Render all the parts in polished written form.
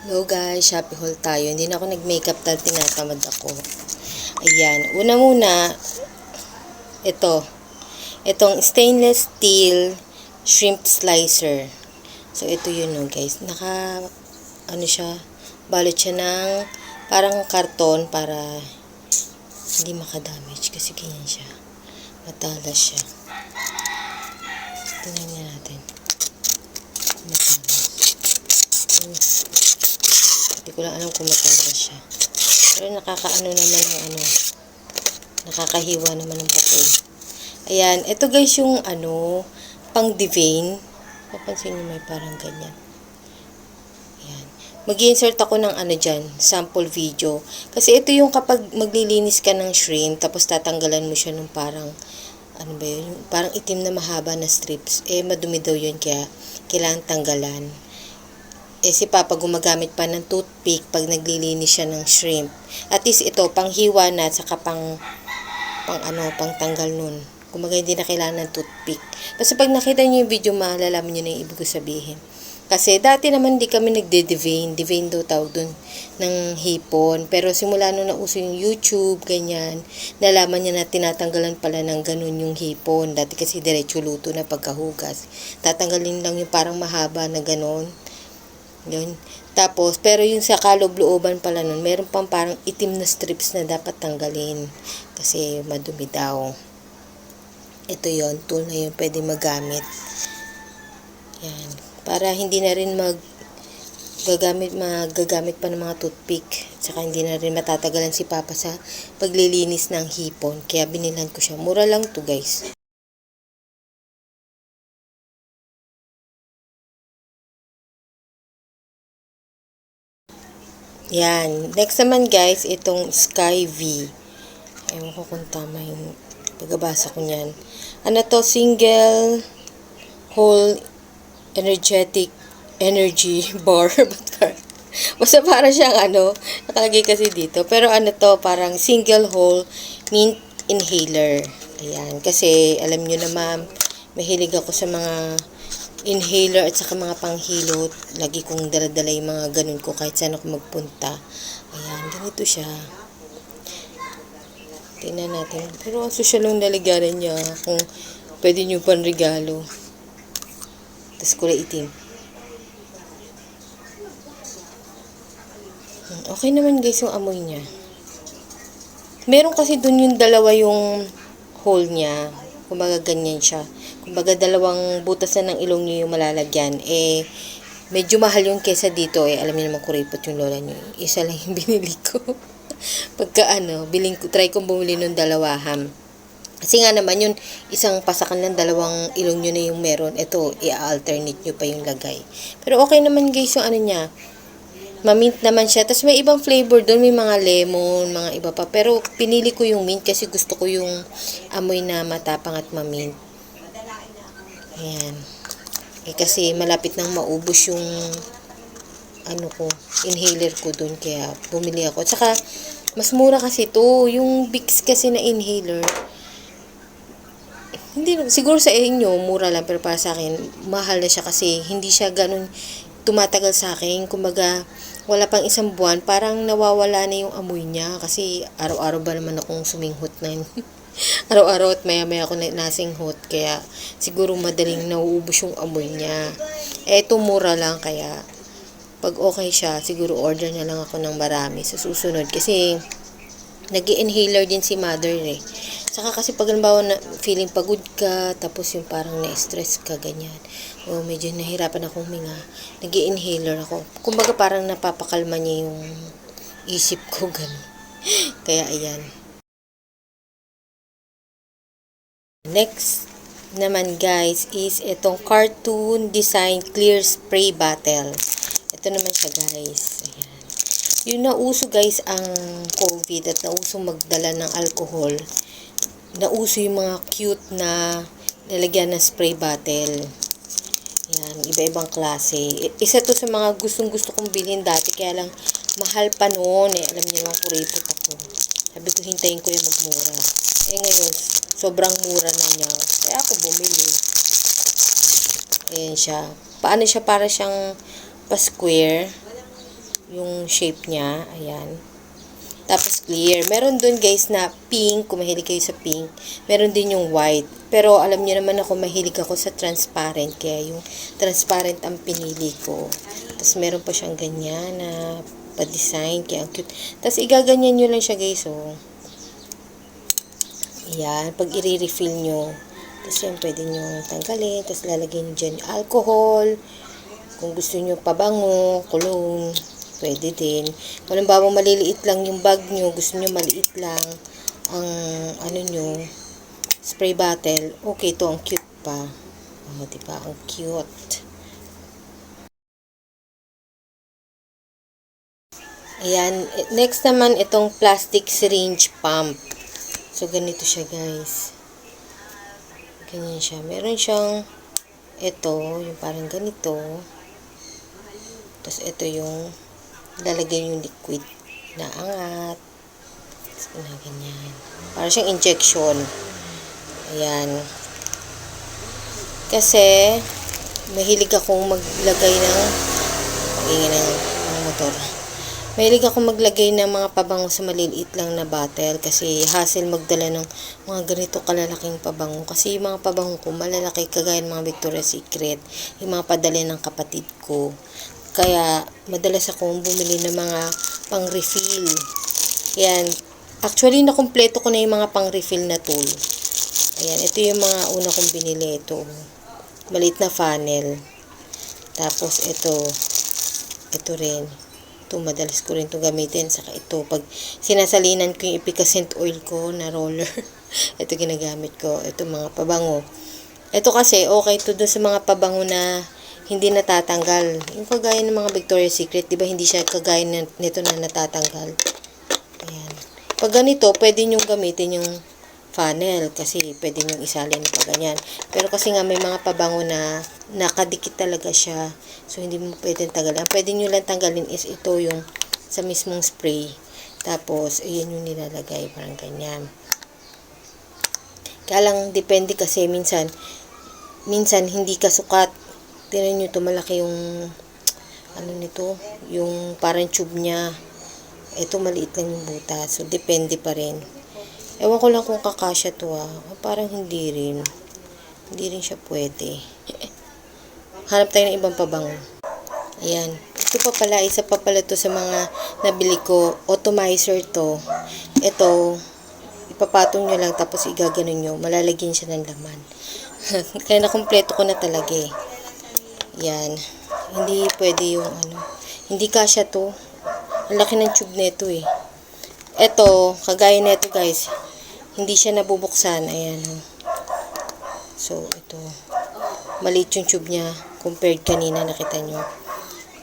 Hello guys, Shopee haul tayo. Hindi na ako nag-makeup dahil tinatamad ako. Ayan. Una muna, ito. Itong stainless steel shrimp slicer. So, ito yun no guys. Ano siya, balot siya ng parang karton para hindi makadamage kasi ganyan siya. Matalas siya. Tingnan niya natin. Hindi ko lang alam kung matalas siya. Pero nakakaano naman ng nakakahiwa naman ng papel. Ayan, ito guys yung pang devane. Papansin nyo may parang ganyan. Ayan. Mag-insert ako ng dyan, sample video. Kasi ito yung kapag maglilinis ka ng shrimp, tapos tatanggalan mo siya ng parang, parang itim na mahaba na strips. Madumi daw yun, kaya kailangan tanggalan. Si Papa gumagamit pa ng toothpick pag naglilinis siya ng shrimp. At least ito, panghiwa na, at saka pang tanggal nun. Kumaga hindi na kailangan ng toothpick. Basta pag nakita niyo yung video, malalaman niyo na yung ibig ko sabihin. Kasi dati naman di kami nagde-devane. Devane daw tawag dun ng hipon. Pero simula nung nauso yung YouTube, ganyan, nalaman niya na tinatanggalan pala ng ganun yung hipon. Dati kasi diretso luto na pagkahugas. Tatanggalin lang yung parang mahaba na ganun. Yun. Tapos, pero yung sa kaloob-looban pala nun, meron pang parang itim na strips na dapat tanggalin. Kasi madumi daw. Ito yon, tool na yun, pwede magamit. Yan. Para hindi na rin magagamit pa ng mga toothpick. Saka hindi na rin matatagalan si Papa sa paglilinis ng hipon. Kaya binilan ko siya. Mura lang to guys. Yan. Next naman guys, itong Sky V. Ewan ko kung tama yung pagbabasa ko niyan. Single whole energetic energy bar. Basta para siyang nakalagay kasi dito. Pero parang single whole mint inhaler. Ayan. Kasi alam nyo naman, mahilig ako sa mga inhaler at saka mga panghilot. Lagi kong daladala yung mga ganun ko kahit saan ako magpunta. Ayan, ganito siya. Tingnan natin. Pero ang social yung naligaran niya kung pwede nyo pang regalo. Tapos kulay itim. Okay naman guys yung amoy niya. Meron kasi dun yung dalawa yung hole niya. Kumbaga ganyan siya. Kumbaga dalawang butas na ng ilong niyo yung malalagyan. Medyo mahal yung kesa dito. Alam niyo naman kuripot yung lola niyo. Isa lang yung binili ko. Pagka try kong bumili ng dalawa ham. Kasi nga naman yun, isang pasakan lang, dalawang ilong nyo na yung meron. Ito, i-alternate nyo pa yung lagay. Pero okay naman guys yung niya. Ma-mint naman siya. Tapos may ibang flavor doon. May mga lemon, mga iba pa. Pero pinili ko yung mint kasi gusto ko yung amoy na matapang at ma-mint. Ayan. Kasi malapit nang maubos yung inhaler ko doon. Kaya bumili ako. At saka, mas mura kasi to. Yung Vicks kasi na inhaler, hindi, siguro sa inyo, mura lang. Pero para sa akin, mahal na siya kasi hindi siya ganun tumatagal sa akin. Kumbaga, wala pang isang buwan, parang nawawala na yung amoy niya. Kasi araw-araw ba naman akong suminghot na yun. Araw-araw at maya-maya ako nasinghot. Kaya siguro madaling nauubos yung amoy niya. Ito mura lang, kaya pag okay siya, siguro order na lang ako ng marami sa susunod. Kasi nag-inhaler din si mother Saka kasi pag halimbawa na feeling pagod ka, tapos yung parang na-stress ka, ganyan. O medyo nahirapan akong huminga, nag-inhaler ako. Kumbaga parang napapakalma niya yung isip ko, ganun. Kaya ayan. Next naman guys is itong cartoon design clear spray bottle. Ito naman siya guys. Ayan. Yung nauso guys ang COVID at nauso magdala ng alcohol. Nauso yung mga cute na lalagyan ng spray bottle. Yan, iba-ibang klase. Isa to sa mga gustong-gusto kong bilhin dati, kaya lang mahal pa noon. Alam niyo naman, kuripot ako. Sabi ko, hintayin ko yung magmura. Ngayon, sobrang mura na niya. Kaya ako bumili. Ayan siya. Paano siya? Para siyang pa-square. yung shape niya. Ayan. Tapos clear. Meron dun guys na pink, kung mahilig kayo sa pink. Meron din yung white. Pero alam niyo naman ako, mahilig ako sa transparent. Kaya yung transparent ang pinili ko. Tapos meron pa siyang ganyan na pa-design. Kaya ang cute. Tapos igaganyan nyo lang siya guys, oh. Ayan. Pag i-refill nyo. Tapos yan, pwede nyo tanggalin. Tapos lalagyan nyo dyan yung alcohol. Kung gusto nyo pabango, cologne, pwede din. Kung halimbawa maliliit lang yung bag nyo, gusto nyo maliit lang ang ano nyo, spray bottle, okay to, ang cute pa. O, diba? Ang cute. Ayan. Next naman, itong plastic syringe pump. So, ganito siya, guys. Ganyan siya. Meron siyang ito, yung parang ganito. Tapos, ito yung lalagyan yung liquid na angat. Tapos, ganyan. Parang siyang injection. Ayan. Kasi, mahilig akong maglagay ng ingin ng motor. Mahilig ako maglagay ng mga pabango sa maliliit lang na bottle kasi hassle magdala ng mga ganito kalalaking pabango. Kasi yung mga pabango ko malalaki kagaya ng mga Victoria's Secret, yung mga padala ng kapatid ko. Kaya madalas akong bumili ng mga pang-refill. Yan. Actually, nakumpleto ko na yung mga pang-refill na tool. Ayan, ito yung mga una kong binili. Ito, maliit na funnel. Tapos ito rin. Ito, madalas ko rin ito gamitin. Saka ito, pag sinasalinan ko yung efficacent oil ko na roller, ito ginagamit ko. Ito, mga pabango. Ito kasi, okay to doon sa mga pabango na hindi natatanggal. Yung kagaya ng mga Victoria's Secret, di ba hindi siya kagaya nito na natatanggal. Ayan. Pag ganito, pwede nyo gamitin yung funnel kasi pwede nyo isalin pa ganyan. Pero kasi nga may mga pabango na nakadikit talaga siya. So, hindi mo pwedeng tanggalin. Ang pwede nyo lang tanggalin is ito yung sa mismong spray. Tapos, ayan yung nilalagay. Parang ganyan. Kaya lang, depende kasi minsan hindi kasukat. Tingnan nyo ito, malaki yung ano nito, yung parang tube niya. Ito, maliit lang yung butas. So, depende pa rin. Ewan ko lang kung kakasya to parang hindi rin. Hindi rin siya pwede. Hanap tayo ng ibang pabango. Ayan. Ito pa pala, isa pa pala to sa mga nabili ko. Atomizer to. Ito, ipapatong nyo lang tapos igaganon nyo. Malalagyan siya ng laman. Kaya nakumpleto ko na talaga eh. Yan. Hindi pwede yung ano. Hindi kasya to. Ang laki ng tube nito eh. Ito, kagaya nito guys. Hindi siya nabubuksan. Ayan. So, ito. Maliit yung tube niya compared kanina, nakita nyo.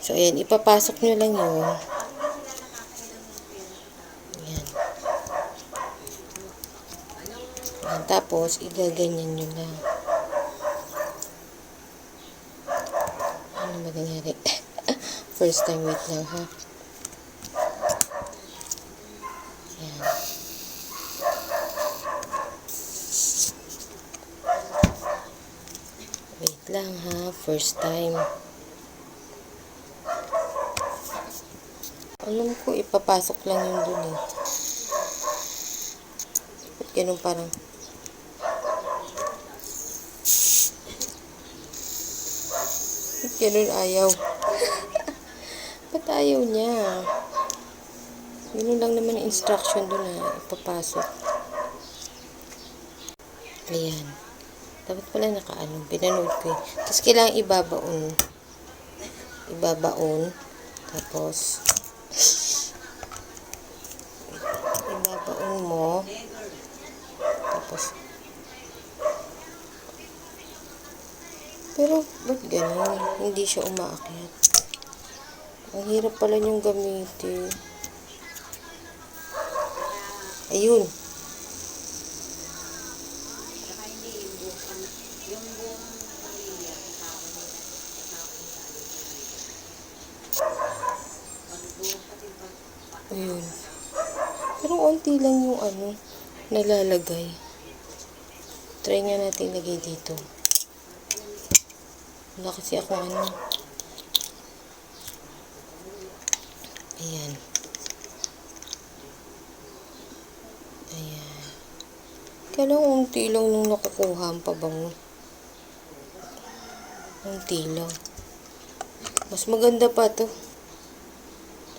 So, ayan. Ipapasok nyo lang yun. Ayan. Ayan. Tapos, igaganyan nyo lang. Ano ba nangyari? First time, wait lang ha. Ayan. Wait lang ha. First time. Alam ko, ipapasok lang yun dun eh. Ba't ganun parang... Ba't ganun ayaw? Ba't ayaw niya? Ganun lang naman ang instruction dun ipapasok. Ayan. Dapat pala nakaano. Pinanood ko eh. Tapos kailangan ibabaon. Ibabaon. Tapos ibabaon mo. Tapos pero ba't ganun? Hindi siya umaakyat. Ang hirap pala niyong gamitin. Ayun. Ayun. Pero onti lang yung nalalagay. Try nga natin lagay dito. Wala kasi ako Ayan. Ayan. Kaya lang unti lang nung nakukuha ang pabango. Unti lang. Mas maganda pa to.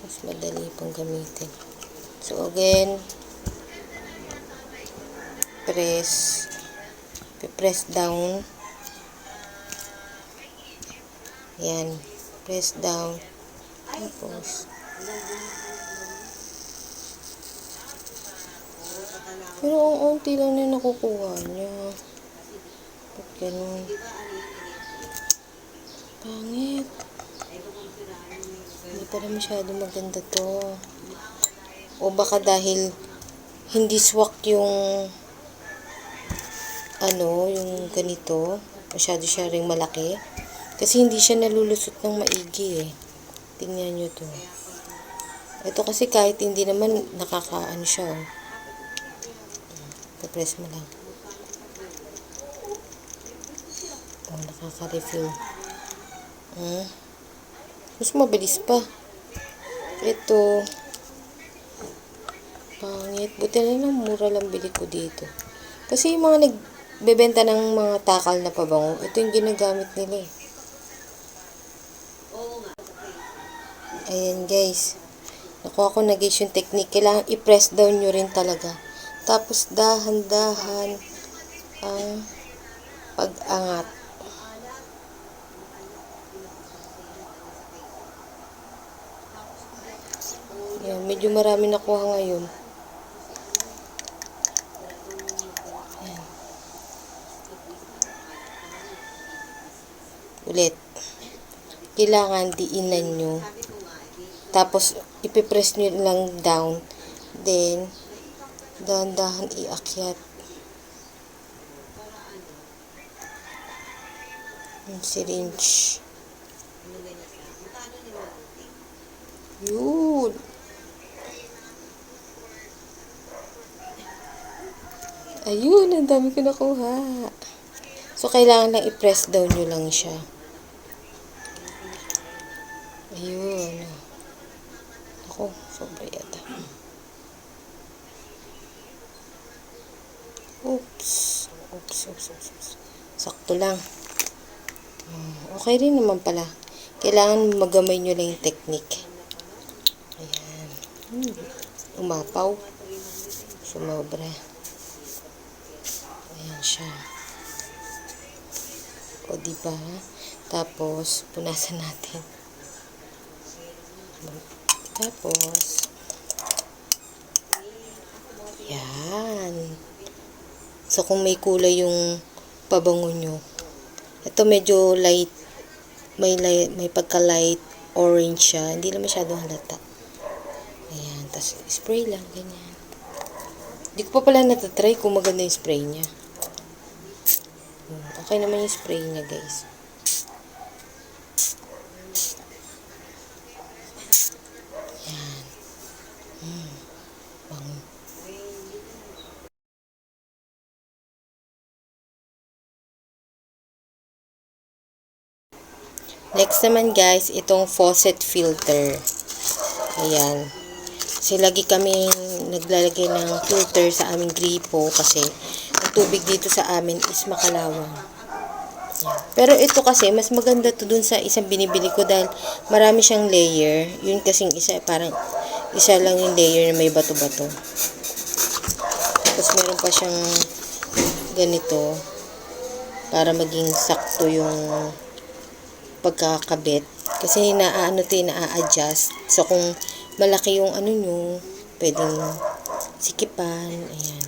Mas madali pang gamitin. So again, press down. Yan, press down. Tapos pero ang unti lang na nakukuha niya. Ba't ganun? Pangit. Hindi pa rin masyado maganda to. O baka dahil hindi swak yung yung ganito. Masyado siya ring malaki. Kasi hindi siya nalulusot ng maigi eh. Tingnan nyo to. Ito kasi kahit hindi naman nakakaano siya. Press mo lang. Nakaka-refill. Mas mabilis pa. Ito. Pangit. Buti na lang mura lang bili ko dito. Kasi yung mga nagbebenta ng mga takal na pabango, ito yung ginagamit nila eh. Ayan guys. Nakuha ko na guys yung technique. Kailangan i-press down nyo rin talaga. Tapos dahan-dahan ang pag-angat. Ayan, medyo marami nakuha ngayon. Ayan. Ulit. Kailangan diinan nyo. Tapos, ipipress nyo lang down. Then, dahan-dahan iakyat. Yung syringe. Yun. Ayun, ang dami ko nakuha. So, kailangan lang i-press down nyo lang siya. Ayun. Ako, sobra yata. Oops. Sakto lang. Okay rin naman pala. Kailangan magamay nyo lang yung technique. Ayan. Umapaw. Sumobra. Ayan siya. O, diba? Tapos, punasan natin. Tapos, yan. So, kung may kulay yung pabango nyo, ito medyo light, may pagka-light orange siya. Hindi lang masyadong halata. Ayan. Tapos, spray lang. Ganyan. Hindi ko pa pala natatry kung maganda yung spray niya. Okay naman yung spray niya, guys. Bango. Next naman guys, itong faucet filter. Ayan. Kasi lagi kami naglalagay ng filter sa aming gripo kasi ang tubig dito sa amin is makalawang. Ayan. Pero ito kasi, mas maganda to dun sa isang binibili ko dahil marami siyang layer. Yun kasing isa, parang isa lang yung layer na may bato-bato. Tapos meron pa siyang ganito para maging sakto yung pagkakabit. Kasi na-adjust. So, kung malaki yung nyo, pwedeng sikipan. Ayan.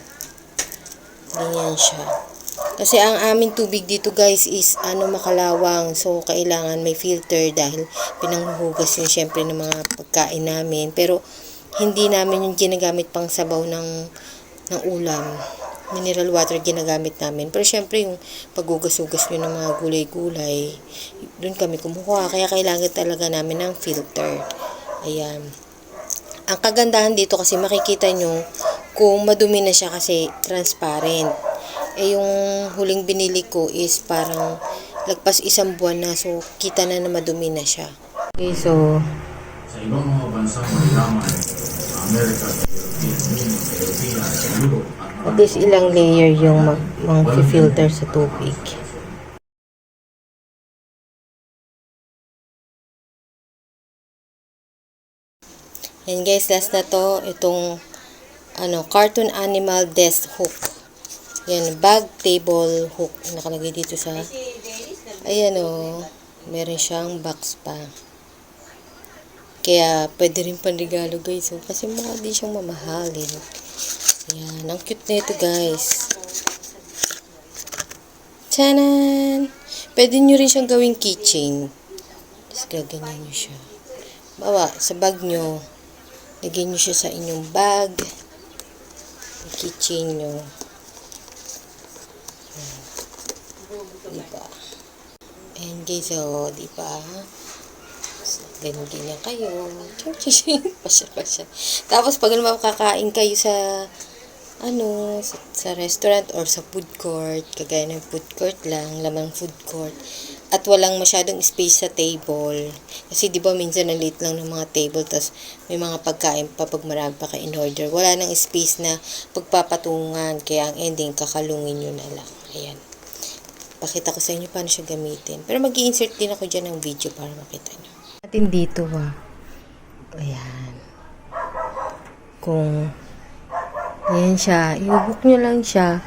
Ganyan siya. Kasi ang aming tubig dito guys is makalawang. So, kailangan may filter dahil pinanghuhugas yun syempre ng mga pagkain namin. Pero, hindi namin yung ginagamit pang sabaw ng ulam. Mineral water ginagamit namin. Pero syempre yung paghugas-hugas nyo ng mga gulay-gulay, dun kami kumukuha. Kaya kailangan talaga namin ng filter. Ayan. Ang kagandahan dito kasi makikita nyo kung madumi na siya kasi transparent. Yung huling binili ko is parang lagpas 1 buwan na. So, kita na madumi na siya. Okay, so, sa ibang mga bansa bansa mayaman sa Amerika, sa European Union, sa European, sa Europe, at At least ilang layer yung mag-filter sa tubig. Yan guys, last na to, itong cartoon animal desk hook. Yan, bag table hook. Nakalagay dito sa, ayan o, meron siyang box pa. Kaya, pwede rin panregalo guys. So, kasi mukha din siyang mamahalin. Ayan, ang cute na ito guys. Tanan! Pwede nyo rin siyang gawing keychain. Tapos gaganyan nyo siya. Bawa, sa bag nyo, lagyan nyo siya sa inyong bag. Keychain nyo. Diba? Ayan guys, o, diba? Ganyan kayo. Pasya. Tapos, pag makakain kayo sa sa restaurant or sa food court, kagaya ng food court lang, lamang food court, at walang masyadong space sa table. Kasi di ba minsan ang liit lang ng mga table, tapos may mga pagkain pa pag marami pa kayo in order. Wala nang space na pagpapatungan, kaya ang ending, kakalungin nyo na lang. Ayan. Pakita ko sa inyo paano siya gamitin. Pero mag-i-insert din ako dyan ng video para makita nyo. Natin dito ayan. Kung ayan siya, i-hook nyo lang siya.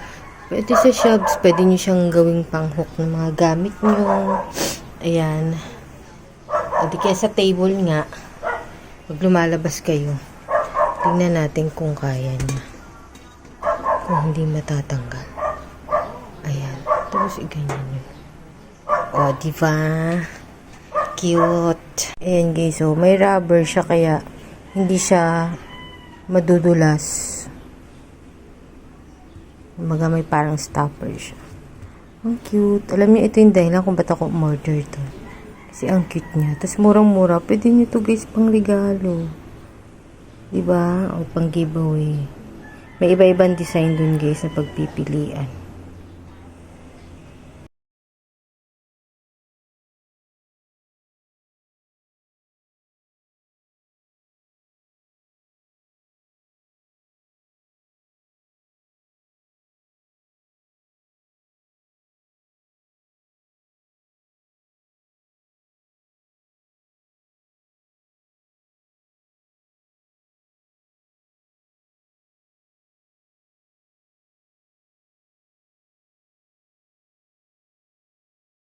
Pwede sa shelves, pwede nyo siyang gawing pang-hook ng mga gamit nyo. Ayan. Pwede kaya sa table nga, pag lumalabas kayo, tingnan natin kung kaya niya. Kung hindi matatanggal. Ayan. Tapos i-ganyan nyo. O, diba? Cute. Ayan guys, so may rubber siya kaya hindi siya madudulas. May parang stopper siya. Ang cute. Alam niyo, ito yung dahilan kung ba't ako umorder ito. Kasi ang cute niya. Tapos murang-mura. Pwede niyo to guys pang regalo. Diba? O pang giveaway. May iba-ibang design dun guys na pagpipilian.